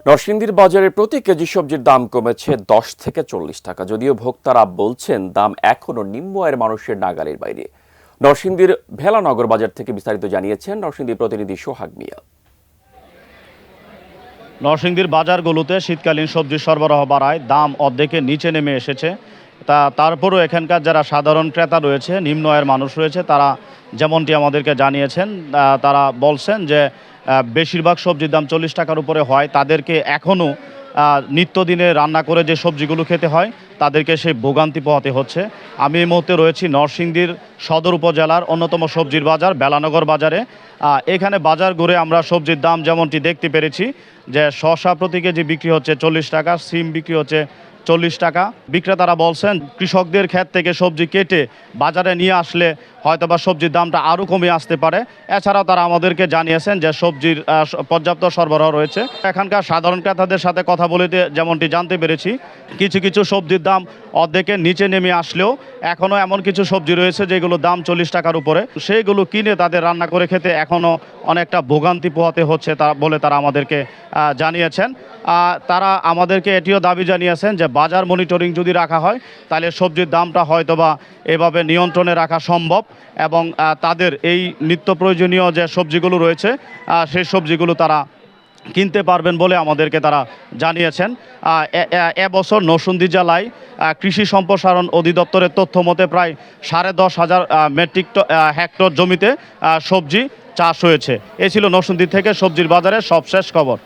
নরসিংদীর বাজারে প্রতি কেজি সবজির দাম কমেছে 10 থেকে 40 টাকা, যদিও ভোক্তারা বলছেন দাম এখনো নিম্ন আয়ের মানুষের নাগালের বাইরে। নরসিংদীর ভেলানগর বাজার থেকে বিস্তারিত জানিয়েছেন নরসিংদীর প্রতিনিধি সোহাগ মিয়া। নরসিংদীর বাজারগুলোতে শীতকালীন সবজির সরবরাহ বাড়ায় দাম অর্ধেকের নিচে নেমে এসেছে। তারপরও এখানকার যারা সাধারণ ক্রেতা রয়েছে, নিম্ন আয়ের মানুষ রয়েছে, তারা যেমনটি আমাদেরকে জানিয়েছেন, তারা বলছেন যে বেশিরভাগ সবজির দাম 40 টাকার উপরে হয়। তাদেরকে এখনও নিত্যদিনে রান্না করে যে সবজিগুলো খেতে হয়, তাদেরকে সেই ভোগান্তি পোহাতে হচ্ছে। আমি এই মুহূর্তে রয়েছি নরসিংদীর সদর উপজেলার অন্যতম সবজির বাজার বেলানগর বাজারে। এখানে বাজার ঘুরে আমরা সবজির দাম যেমনটি দেখতে পেরেছি যে শসা প্রতি কেজি বিক্রি হচ্ছে 40 টাকা, সিম বিক্রি হচ্ছে 40 টাকা। বিক্রেতারা বলছেন কৃষকদের ক্ষেত থেকে সবজি কেটে বাজারে নিয়ে আসলে হয়তোবা সবজির দামটা আরও কমে আসতে পারে। এছাড়াও তারা আমাদেরকে জানিয়েছেন যে সবজির পর্যাপ্ত সরবরাহ রয়েছে। এখানকার সাধারণ ক্রেতাদের সাথে কথা বলে যেমনটি জানতে পেরেছি, কিছু কিছু সবজির দাম অর্ধেকের নিচে নেমে আসলেও এখনও এমন কিছু সবজি রয়েছে যেগুলোর দাম 40 টাকার উপরে। সেইগুলো কিনে তাদের রান্না করে খেতে এখনও অনেকটা ভোগান্তি পোহাতে হচ্ছে বলে তারা আমাদেরকে জানিয়েছেন। তারা আমাদেরকে এটিও দাবি জানিয়েছেন যে বাজার মনিটরিং যদি রাখা হয় তাহলে সবজির দামটা হয়তোবা এভাবে নিয়ন্ত্রণে রাখা সম্ভব, এবং তাদের এই নিত্য প্রয়োজনীয় যে সবজিগুলো রয়েছে সেই সবজিগুলো তারা কিনতে পারবেন বলে আমাদেরকে তারা জানিয়েছেন। এবছর নরসিংদী জেলায় কৃষি সম্প্রসারণ অধিদপ্তরের তথ্য মতে প্রায় 10,500 মেট্রিক হেক্টর জমিতে সবজি চাষ হয়েছে। এ ছিল নরসিংদী থেকে সবজির বাজারের সবশেষ খবর।